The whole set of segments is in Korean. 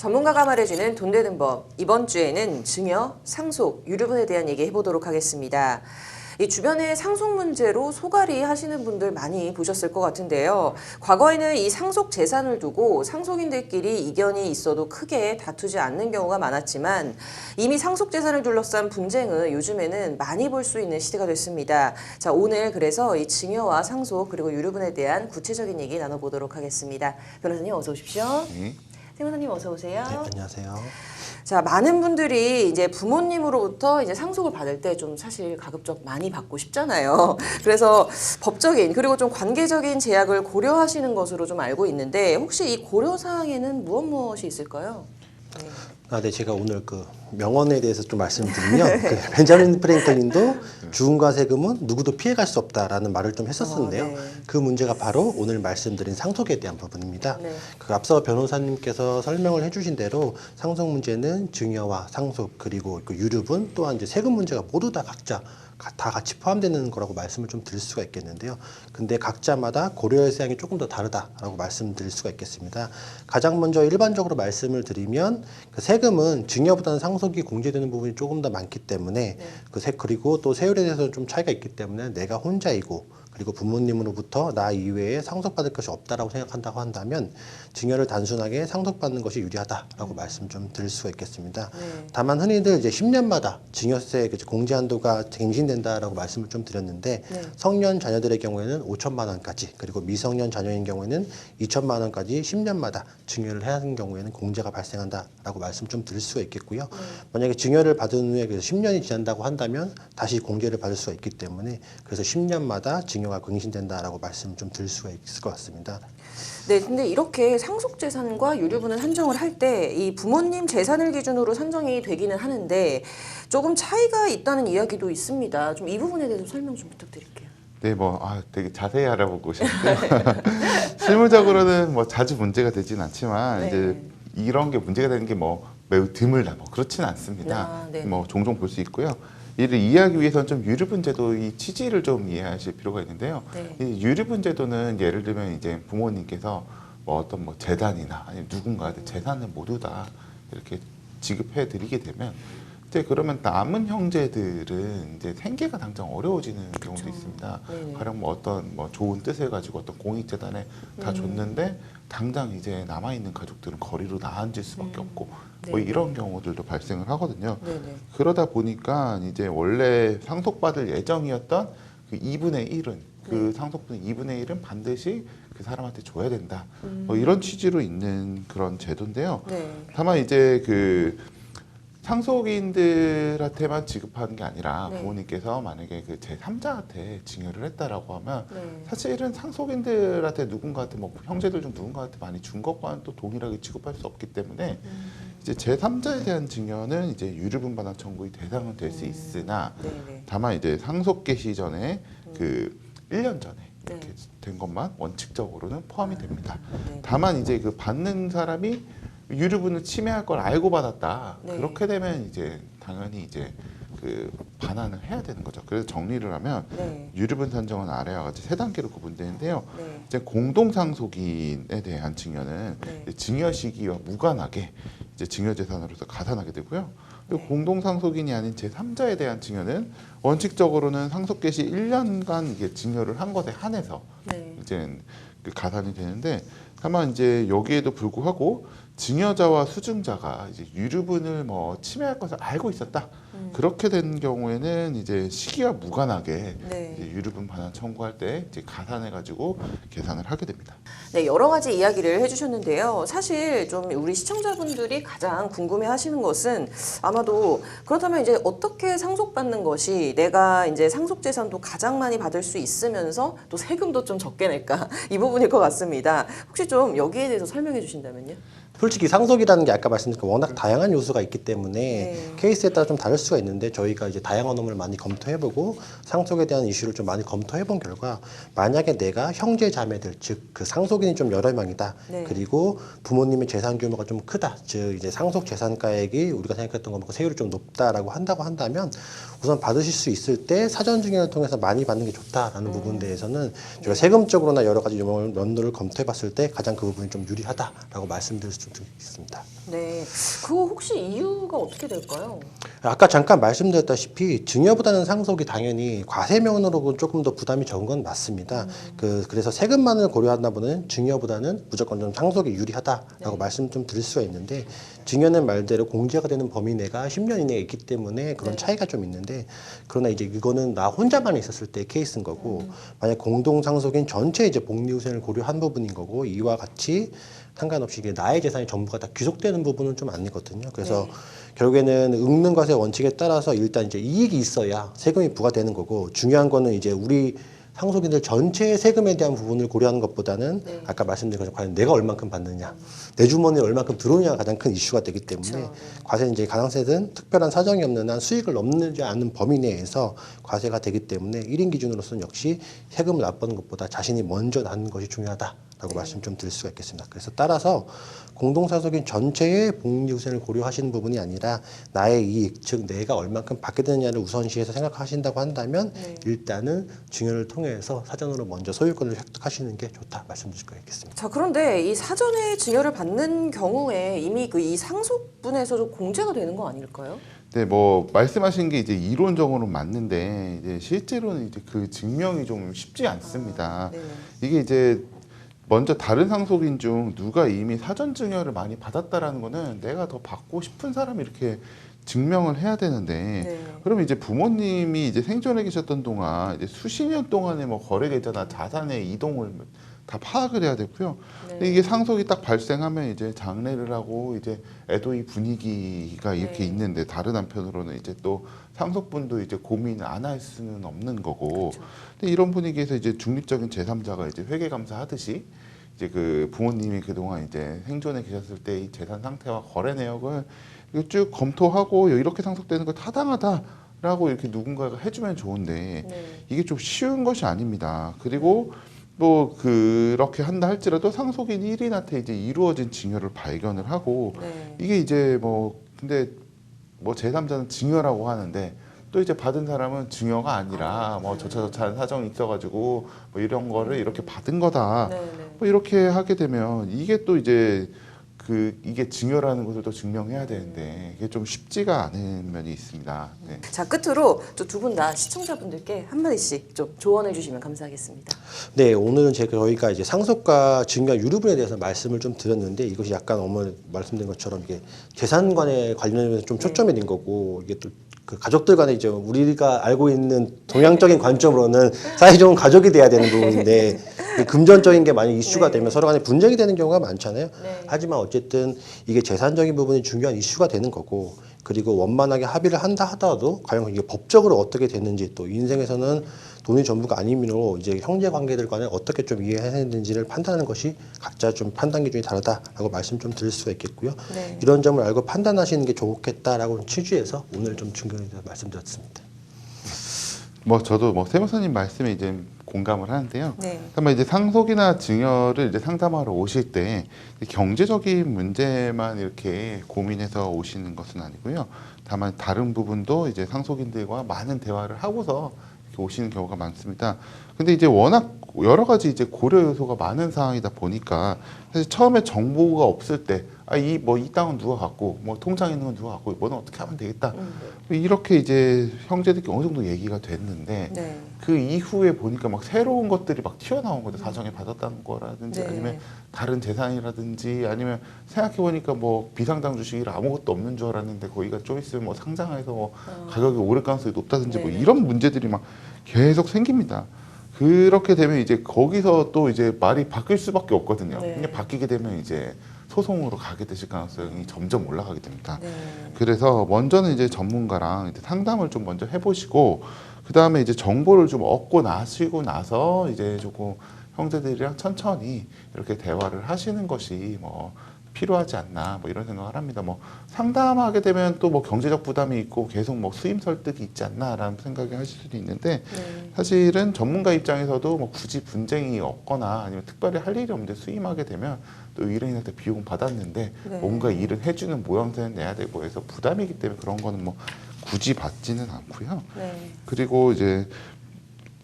전문가가 말해주는 돈 되는 법. 이번 주에는 증여, 상속, 유류분에 대한 얘기 해보도록 하겠습니다. 이 주변에 상속 문제로 소갈이 하시는 분들 많이 보셨을 것 같은데요. 과거에는 이 상속 재산을 두고 상속인들끼리 이견이 있어도 크게 다투지 않는 경우가 많았지만 이미 상속 재산을 둘러싼 분쟁은 요즘에는 많이 볼 수 있는 시대가 됐습니다. 자, 오늘 그래서 이 증여와 상속 그리고 유류분에 대한 구체적인 얘기 나눠보도록 하겠습니다. 변호사님 어서 오십시오. 네. 세무사님 어서 오세요. 네, 안녕하세요. 자, 많은 분들이 이제 부모님으로부터 이제 상속을 받을 때 좀 사실 가급적 많이 받고 싶잖아요. 그래서 법적인 그리고 좀 관계적인 제약을 고려하시는 것으로 좀 알고 있는데 혹시 이 고려 사항에는 무엇이 있을까요? 네. 네, 제가 오늘 그 명언에 대해서 좀 말씀드리면 그 벤자민 프랭클린도 죽음과 세금은 누구도 피해갈 수 없다라는 말을 좀 했었는데요. 네. 그 문제가 바로 오늘 말씀드린 상속에 대한 부분입니다. 네. 그 앞서 변호사님께서 설명을 해주신 대로 상속 문제는 증여와 상속 그리고 그 유류분 또한 이제 세금 문제가 모두 다 각자 다 같이 포함되는 거라고 말씀을 좀 드릴 수가 있겠는데요. 근데 각자마다 고려할 사항이 조금 더 다르다라고 말씀드릴 수가 있겠습니다. 가장 먼저 일반적으로 말씀을 드리면 그 세금은 증여보다는 상속이 공제되는 부분이 조금 더 많기 때문에 그리고 또 세율에 대해서 좀 차이가 있기 때문에 내가 혼자이고 그리고 부모님으로부터 나 이외에 상속받을 것이 없다라고 생각한다고 한다면 증여를 단순하게 상속받는 것이 유리하다라고 말씀 좀 드릴 수가 있겠습니다. 다만 흔히들 이제 10년마다 증여세 공제 한도가 갱신된다라고 말씀을 좀 드렸는데 성년 자녀들의 경우에는 5천만 원까지 그리고 미성년 자녀인 경우에는 2천만 원까지 10년마다 증여를 해야 하는 경우에는 공제가 발생한다라고 말씀 좀 드릴 수가 있겠고요. 만약에 증여를 받은 후에 그래서 10년이 지난다고 한다면 다시 공제를 받을 수가 있기 때문에 그래서 10년마다 증여가 갱신된다라고 말씀 좀 드릴 수가 있을 것 같습니다. 네, 근데 이렇게 상속 재산과 유류분을 산정을 할 때 이 부모님 재산을 기준으로 산정이 되기는 하는데 조금 차이가 있다는 이야기도 있습니다. 좀 이 부분에 대해서 설명 좀 부탁드릴게요. 네, 되게 자세히 알아보고 오셨는데 실무적으로는 자주 문제가 되진 않지만 네. 이제 이런 게 문제가 되는 게 매우 드물다 그렇지는 않습니다. 네. 종종 볼 수 있고요. 이를 이해하기 위해서는 좀 유류분 제도의 취지를 좀 이해하실 필요가 있는데요. 네. 이 유류분 제도는 예를 들면 이제 부모님께서 어떤 재단이나 아니면 누군가의 재산을 모두 다 이렇게 지급해 드리게 되면 이제 그러면 남은 형제들은 이제 생계가 당장 어려워지는 경우도 있습니다. 네네. 가령 어떤 좋은 뜻을 가지고 어떤 공익재단에 다 줬는데 당장 이제 남아 있는 가족들은 거리로 나앉을 수밖에 없고 이런 경우들도 발생을 하거든요. 네네. 그러다 보니까 이제 원래 상속받을 예정이었던 그 2분의 1은 그 상속분 2분의 1은 반드시 그 사람한테 줘야 된다. 이런 취지로 있는 그런 제도인데요. 네. 다만 이제 그 상속인들한테만 지급하는 게 아니라 부모님께서 만약에 그 제3자한테 증여를 했다라고 하면 사실은 상속인들한테 누군가한테 형제들 중 누군가한테 많이 준 것과는 또 동일하게 취급할 수 없기 때문에 이제 제3자에 대한 증여는 이제 유류분 반환 청구의 대상은 될 수 있으나 다만 이제 상속 개시 전에 그 1년 전에 이렇게 된 것만 원칙적으로는 포함이 됩니다. 다만 이제 그 받는 사람이 유류분을 침해할 걸 알고 받았다. 그렇게 되면 이제 당연히 이제 그 반환을 해야 되는 거죠. 그래서 정리를 하면 유류분 산정은 아래와 같이 세 단계로 구분되는데요. 이제 공동상속인에 대한 증여는 이제 증여 시기와 무관하게 이제 증여 재산으로서 가산하게 되고요. 그리고 공동상속인이 아닌 제3자에 대한 증여는 원칙적으로는 상속 개시 1년간 이게 증여를 한 것에 한해서 이제 그 가산이 되는데 다만 이제 여기에도 불구하고 증여자와 수증자가 이제 유류분을 침해할 것을 알고 있었다. 그렇게 된 경우에는 이제 시기와 무관하게 이제 유류분 반환 청구할 때 이제 가산해 가지고 계산을 하게 됩니다. 네, 여러 가지 이야기를 해주셨는데요. 사실 좀 우리 시청자분들이 가장 궁금해하시는 것은 아마도 그렇다면 이제 어떻게 상속받는 것이 내가 이제 상속 재산도 가장 많이 받을 수 있으면서 또 세금도 좀 적게 낼까 이 부분일 것 같습니다. 혹시 좀 여기에 대해서 설명해 주신다면요? 솔직히 상속이라는 게 아까 말씀드린 워낙 다양한 요소가 있기 때문에 케이스에 따라 좀 다를 수가 있는데 저희가 이제 다양한 업무를 많이 검토해보고 상속에 대한 이슈를 좀 많이 검토해본 결과 만약에 내가 형제 자매들 즉 그 상속인이 좀 여러 명이다. 그리고 부모님의 재산 규모가 좀 크다. 즉 이제 상속 재산가액이 우리가 생각했던 것보다 세율이 좀 높다라고 한다면 우선 받으실 수 있을 때 사전 증여를 통해서 많이 받는 게 좋다라는 부분에 대해서는 저희가 세금적으로나 여러 가지 면도를 검토해봤을 때 가장 그 부분이 좀 유리하다라고 말씀드릴 수 말씀드리겠습니다. 네, 그거 혹시 이유가 어떻게 될까요? 아까 잠깐 말씀드렸다시피 증여보다는 상속이 당연히 과세면으로 조금 더 부담이 적은 건 맞습니다. 그래서 세금만을 고려하다 보면 증여보다는 무조건 좀 상속이 유리하다라고 말씀 좀 드릴 수가 있는데, 증여는 말대로 공제가 되는 범위 내가 10년 이내에 있기 때문에 그런 차이가 좀 있는데, 그러나 이제 이거는 나 혼자만 있었을 때 케이스인 거고, 만약 공동 상속인 전체 이제 복리후생을 고려한 부분인 거고, 이와 같이 상관없이 이게 나의 재산이 전부가 다 귀속되는 부분은 좀 아니거든요. 그래서 결국에는 응능과세 원칙에 따라서 일단 이제 이익이 있어야 세금이 부과되는 거고, 중요한 거는 이제 우리 상속인들 전체의 세금에 대한 부분을 고려하는 것보다는 아까 말씀드린 것처럼 과연 내가 얼만큼 받느냐, 내 주머니에 얼만큼 들어오냐가 가장 큰 이슈가 되기 때문에 과세는 이제 가상세든 특별한 사정이 없는 한 수익을 넘지 않은 범위 내에서 과세가 되기 때문에 1인 기준으로서는 역시 세금을 납부하는 것보다 자신이 먼저 낳는 것이 중요하다라고 말씀 좀 드릴 수가 있겠습니다. 그래서 따라서 공동상속인 전체의 복리후생을 고려하시는 부분이 아니라 나의 이익, 즉 내가 얼만큼 받게 되느냐를 우선시해서 생각하신다고 한다면 일단은 증여를 통해서 사전으로 먼저 소유권을 획득하시는 게 좋다 말씀드릴 거 있겠습니다. 자, 그런데 이 사전에 증여를 받는 경우에 이미 그 이 상속분에서 좀 공제가 되는 거 아닐까요? 네, 뭐 말씀하신 게 이제 이론적으로는 맞는데 이제 실제로는 이제 그 증명이 좀 쉽지 않습니다. 네네. 이게 이제 먼저 다른 상속인 중 누가 이미 사전 증여를 많이 받았다라는 거는 내가 더 받고 싶은 사람이 이렇게 증명을 해야 되는데, 그러면 이제 부모님이 이제 생존해 계셨던 동안 이제 수십 년 동안의 뭐 거래 계좌나 자산의 이동을 다 파악을 해야 되고요. 근데 이게 상속이 딱 발생하면 이제 장례를 하고 이제 애도의 분위기가 이렇게 있는데, 다른 한편으로는 이제 또 상속분도 이제 고민을 안 할 수는 없는 거고. 근데 이런 분위기에서 이제 중립적인 제3자가 이제 회계감사하듯이 이제 그 부모님이 그동안 이제 생존해 계셨을 때 이 재산 상태와 거래 내역을 이거 쭉 검토하고 이렇게 상속되는 거 타당하다라고 이렇게 누군가가 해주면 좋은데 이게 좀 쉬운 것이 아닙니다. 그리고 뭐 그렇게 한다 할지라도 상속인 1인한테 이제 이루어진 증여를 발견을 하고 이게 이제 뭐 근데 뭐 제3자는 증여라고 하는데 또 이제 받은 사람은 증여가 아니라 뭐 저차저차한 사정이 있어가지고 뭐 이런 거를 이렇게 받은 거다 뭐 이렇게 하게 되면 이게 또 이제 이게 증여라는 것을 또 증명해야 되는데 이게 좀 쉽지가 않은 면이 있습니다. 네. 자, 끝으로 두 분 다 시청자분들께 한마디씩 좀 조언해 주시면 감사하겠습니다. 네, 오늘은 저희가 이제 상속과 증여 유류분에 대해서 말씀을 좀 드렸는데, 이것이 약간 어머니 말씀드린 것처럼 이게 재산관에 관련해서 좀 초점이 된 거고, 이게 또 그 가족들 간에 이제 우리가 알고 있는 동양적인 관점으로는 사이좋은 가족이 돼야 되는 부분인데 금전적인 게 많이 이슈가 되면 서로 간에 분쟁이 되는 경우가 많잖아요. 하지만 어쨌든 이게 재산적인 부분이 중요한 이슈가 되는 거고, 그리고 원만하게 합의를 한다 하더라도 과연 이게 법적으로 어떻게 되는지, 또 인생에서는 돈이 전부가 아니므로 이제 형제 관계들 간에 어떻게 좀 이해해야 되는지를 판단하는 것이 각자 좀 판단 기준이 다르다라고 말씀 좀 드릴 수가 있겠고요. 이런 점을 알고 판단하시는 게 좋겠다라고 취지에서 오늘 좀 중견에 대해서 말씀드렸습니다. 뭐 저도 뭐 세무사님 말씀에 이제 공감을 하는데요. 다만 이제 상속이나 증여를 이제 상담하러 오실 때 경제적인 문제만 이렇게 고민해서 오시는 것은 아니고요. 다만 다른 부분도 이제 상속인들과 많은 대화를 하고서 이렇게 오시는 경우가 많습니다. 근데 이제 워낙 여러 가지 이제 고려 요소가 많은 상황이다 보니까 사실 처음에 정보가 없을 때 이 땅은 누가 갖고 뭐 통장에 있는 건 누가 갖고 뭐는 어떻게 하면 되겠다 이렇게 이제 형제들끼리 어느 정도 얘기가 됐는데 그 이후에 보니까 막 새로운 것들이 막 튀어나온 거죠. 사정에 받았다는 거라든지 아니면 다른 재산이라든지 아니면 생각해 보니까 뭐 비상장 주식이 아무것도 없는 줄 알았는데 거기가 좀 있으면 뭐 상장해서 뭐 가격이 오를 가능성이 높다든지 뭐 이런 문제들이 막 계속 생깁니다. 그렇게 되면 이제 거기서 또 이제 말이 바뀔 수밖에 없거든요. 근데 바뀌게 되면 이제 소송으로 가게 되실 가능성이 점점 올라가게 됩니다. 그래서 먼저는 이제 전문가랑 이제 상담을 좀 먼저 해보시고 그 다음에 이제 정보를 좀 얻고 나시고 나서 이제 조금 형제들이랑 천천히 이렇게 대화를 하시는 것이 뭐 필요하지 않나 뭐 이런 생각을 합니다. 뭐 상담하게 되면 또 뭐 경제적 부담이 있고 계속 뭐 수임 설득이 있지 않나라는 생각이 하실 수도 있는데 사실은 전문가 입장에서도 뭐 굳이 분쟁이 없거나 아니면 특별히 할 일이 없는데 수임하게 되면 또 의뢰인한테 비용 받았는데 뭔가 일은 해주는 모양새는 내야 되고 해서 부담이기 때문에 그런 거는 뭐 굳이 받지는 않고요. 그리고 이제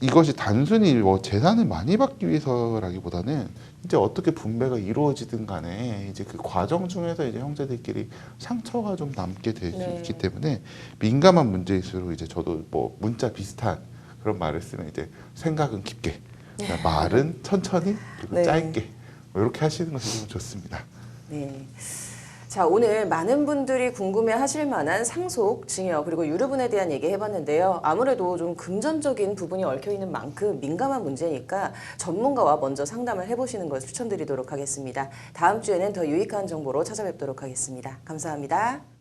이것이 단순히 뭐 재산을 많이 받기 위해서라기보다는 이제 어떻게 분배가 이루어지든 간에 이제 그 과정 중에서 이제 형제들끼리 상처가 좀 남게 될 수 네. 있기 때문에 민감한 문제일수록 이제 저도 뭐 문자 비슷한 그런 말을 쓰면 이제 생각은 깊게, 말은 천천히 그리고 네. 짧게 뭐 이렇게 하시는 것이 좀 좋습니다. 네. 자, 오늘 많은 분들이 궁금해 하실 만한 상속, 증여, 그리고 유류분에 대한 얘기 해봤는데요. 아무래도 좀 금전적인 부분이 얽혀 있는 만큼 민감한 문제니까 전문가와 먼저 상담을 해보시는 걸 추천드리도록 하겠습니다. 다음 주에는 더 유익한 정보로 찾아뵙도록 하겠습니다. 감사합니다.